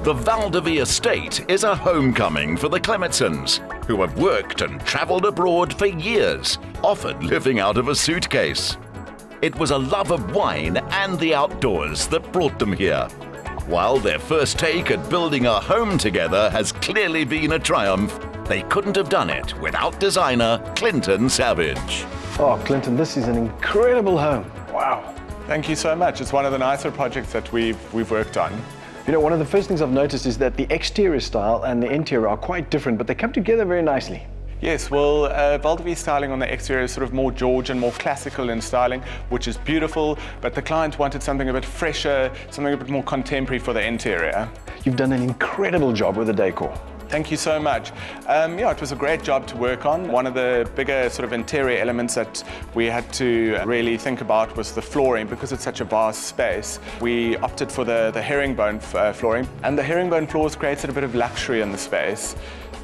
The Val de Vie Estate is a homecoming for the Clemitsons, who have worked and travelled abroad for years, often living out of a suitcase. It was a love of wine and the outdoors that brought them here. While their first take at building a home together has clearly been a triumph, they couldn't have done it without designer Clinton Savage. Oh, Clinton, this is an incredible home. Wow. Thank you so much. It's one of the nicer projects that we've worked on. You know, one of the first things I've noticed is that the exterior style and the interior are quite different, but they come together very nicely. Yes, well, Val de Vie styling on the exterior is sort of more Georgian, more classical in styling, which is beautiful, but the client wanted something a bit fresher, something a bit more contemporary for the interior. You've done an incredible job with the decor. Thank you so much. Yeah, it was a great job to work on. One of the bigger sort of interior elements that we had to really think about was the flooring. Because it's such a vast space, we opted for the herringbone flooring, and the herringbone floors created a bit of luxury in the space.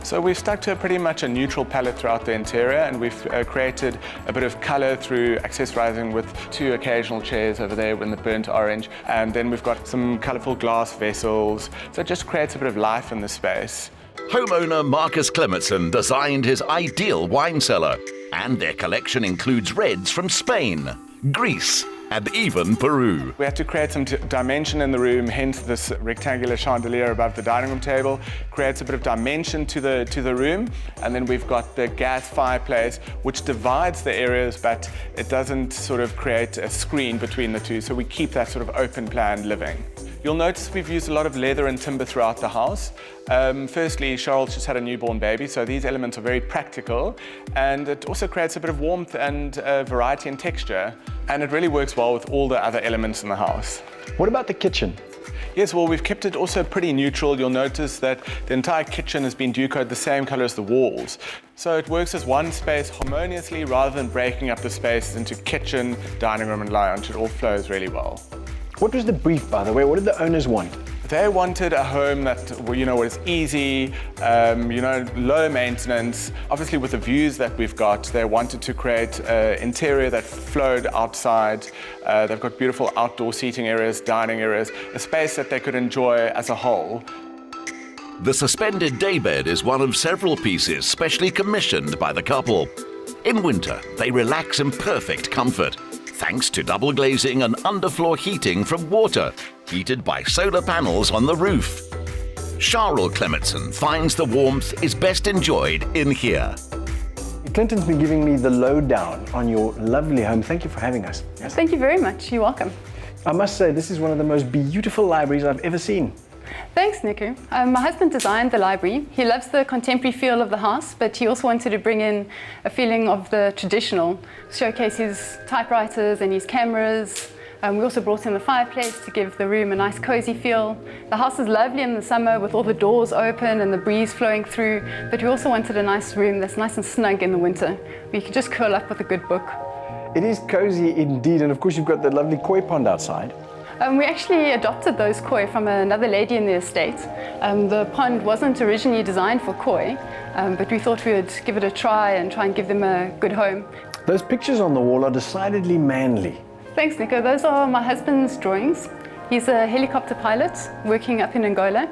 So we've stuck to pretty much a neutral palette throughout the interior, and we've created a bit of color through accessorizing with 2 occasional chairs over there in the burnt orange, and then we've got some colorful glass vessels. So it just creates a bit of life in the space. Homeowner Marcus Clemitson designed his ideal wine cellar, and their collection includes reds from Spain, Greece, and even Peru. We had to create some dimension in the room, hence this rectangular chandelier above the dining room table. Creates a bit of dimension to the room, and then we've got the gas fireplace, which divides the areas, but it doesn't sort of create a screen between the two, so we keep that sort of open plan living. You'll notice we've used a lot of leather and timber throughout the house. Firstly, Sharrol's just had a newborn baby, so these elements are very practical, and it also creates a bit of warmth and variety and texture, and it really works well with all the other elements in the house. What about the kitchen? Yes, well, we've kept it also pretty neutral. You'll notice that the entire kitchen has been decorated the same color as the walls. So it works as one space harmoniously rather than breaking up the spaces into kitchen, dining room, and lounge. It all flows really well. What was the brief, by the way? What did the owners want? They wanted a home that, you know, was easy, low maintenance. Obviously, with the views that we've got, they wanted to create an interior that flowed outside. They've got beautiful outdoor seating areas, dining areas, a space that they could enjoy as a whole. The suspended daybed is one of several pieces specially commissioned by the couple. In winter, they relax in perfect comfort, thanks to double glazing and underfloor heating from water, heated by solar panels on the roof. Sharrol Clemitson finds the warmth is best enjoyed in here. Clinton's been giving me the lowdown on your lovely home. Thank you for having us. Yes. Thank you very much. You're welcome. I must say, this is one of the most beautiful libraries I've ever seen. Thanks, Nico. My husband designed the library. He loves the contemporary feel of the house, but he also wanted to bring in a feeling of the traditional, showcase his typewriters and his cameras. We also brought in the fireplace to give the room a nice cozy feel. The house is lovely in the summer with all the doors open and the breeze flowing through, but we also wanted a nice room that's nice and snug in the winter, where you can just curl up with a good book. It is cozy indeed, and of course you've got the lovely koi pond outside. We actually adopted those koi from another lady in the estate. The pond wasn't originally designed for koi, but we thought we would give it a try and give them a good home. Those pictures on the wall are decidedly manly. Thanks, Nico. Those are my husband's drawings. He's a helicopter pilot working up in Angola.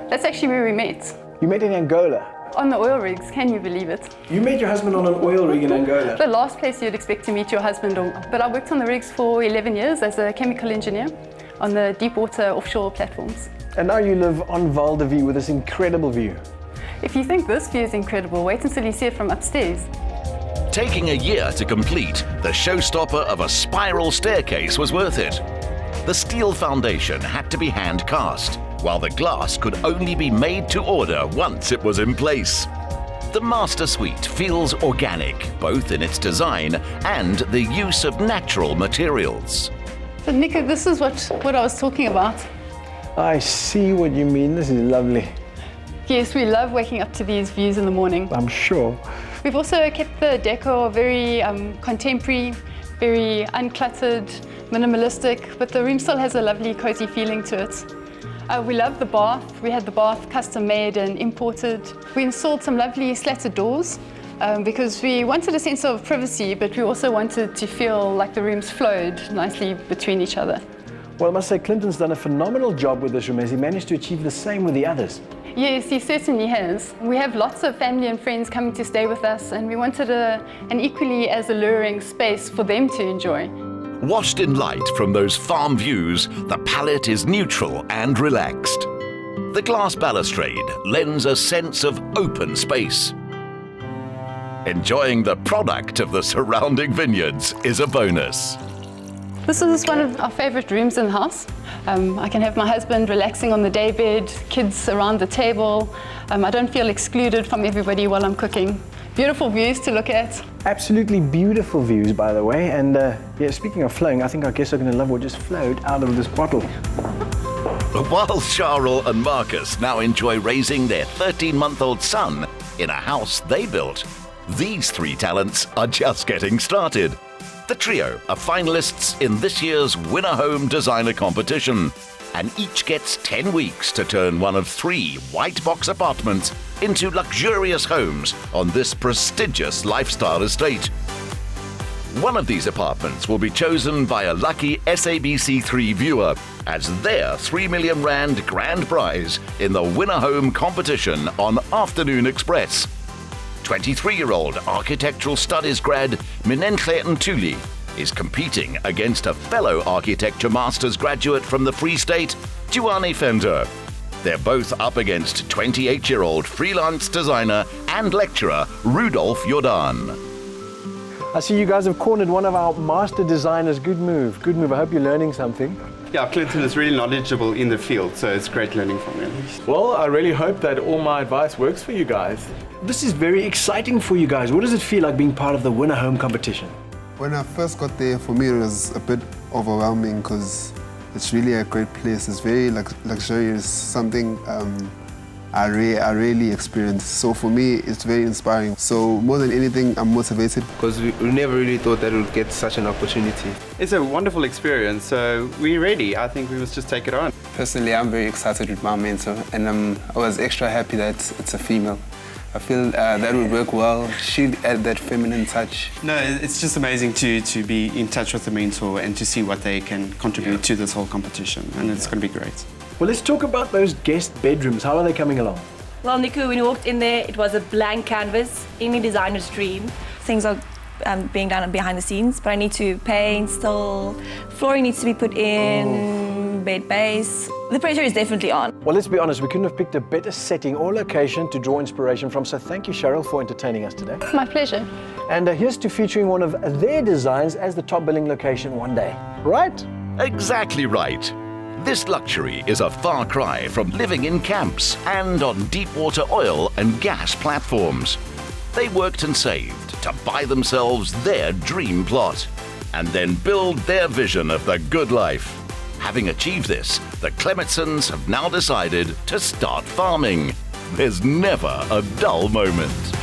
That's actually where we met. You met in Angola? On the oil rigs, can you believe it? You met your husband on an oil rig in Angola? The last place you'd expect to meet your husband, but I worked on the rigs for 11 years as a chemical engineer on the deep water offshore platforms. And now you live on Val de Vie with this incredible view. If you think this view is incredible, wait until you see it from upstairs. Taking a year to complete, the showstopper of a spiral staircase was worth it. The steel foundation had to be hand cast, while the glass could only be made to order once it was in place. The master suite feels organic, both in its design and the use of natural materials. So Nico, this is what I was talking about. I see what you mean. This is lovely. Yes, we love waking up to these views in the morning. I'm sure. We've also kept the decor very contemporary, very uncluttered, minimalistic, but the room still has a lovely cozy feeling to it. We love the bath. We had the bath custom made and imported. We installed some lovely slatted doors because we wanted a sense of privacy, but we also wanted to feel like the rooms flowed nicely between each other. Well, I must say, Clinton's done a phenomenal job with this room. Has he managed to achieve the same with the others? Yes, he certainly has. We have lots of family and friends coming to stay with us, and we wanted an equally as alluring space for them to enjoy. Washed in light from those farm views, the palette is neutral and relaxed. The glass balustrade lends a sense of open space. Enjoying the product of the surrounding vineyards is a bonus. This is one of our favorite rooms in the house. I can have my husband relaxing on the daybed, kids around the table. I don't feel excluded from everybody while I'm cooking. Beautiful views to look at. Absolutely beautiful views, by the way. And yeah, speaking of flowing, I think our guests are going to love what just flowed out of this bottle. While Sharrol and Marcus now enjoy raising their 13-month-old son in a house they built, these three talents are just getting started. The trio are finalists in this year's Winner Home Designer competition, and each gets 10 weeks to turn one of 3 white box apartments into luxurious homes on this prestigious lifestyle estate. One of these apartments will be chosen by a lucky SABC3 viewer as their R3 million grand prize in the Winner Home competition on Afternoon Express. 23-year-old architectural studies grad Minenhle Ntuli is competing against a fellow architecture master's graduate from the Free State, Juani Fender. They're both up against 28-year-old freelance designer and lecturer Rudolf Jordan. I see you guys have cornered one of our master designers. Good move, good move. I hope you're learning something. Yeah, Clinton is really knowledgeable in the field, so it's great learning from him. Well, I really hope that all my advice works for you guys. This is very exciting for you guys. What does it feel like being part of the Winner Home competition? When I first got there, for me it was a bit overwhelming because it's really a great place. It's very luxurious, something I really experienced. So for me, it's very inspiring. So more than anything, I'm motivated. Because we never really thought that we would get such an opportunity. It's a wonderful experience, so we're ready. I think we must just take it on. Personally, I'm very excited with my mentor, and I was extra happy that it's a female. I feel that would work well. She'd add that feminine touch. No, it's just amazing to be in touch with the mentor and to see what they can contribute to this whole competition, and it's going to be great. Well, let's talk about those guest bedrooms. How are they coming along? Well, Niku, when you walked in there, it was a blank canvas, any designer's dream. Things are being done behind the scenes, but I need to paint still. Flooring needs to be put in, bed base. The pressure is definitely on. Well, let's be honest, we couldn't have picked a better setting or location to draw inspiration from, so thank you, Sharrol, for entertaining us today. My pleasure. And here's to featuring one of their designs as the top billing location one day. Right? Exactly right. This luxury is a far cry from living in camps and on deep water oil and gas platforms. They worked and saved to buy themselves their dream plot and then build their vision of the good life. Having achieved this, the Clemitsons have now decided to start farming. There's never a dull moment.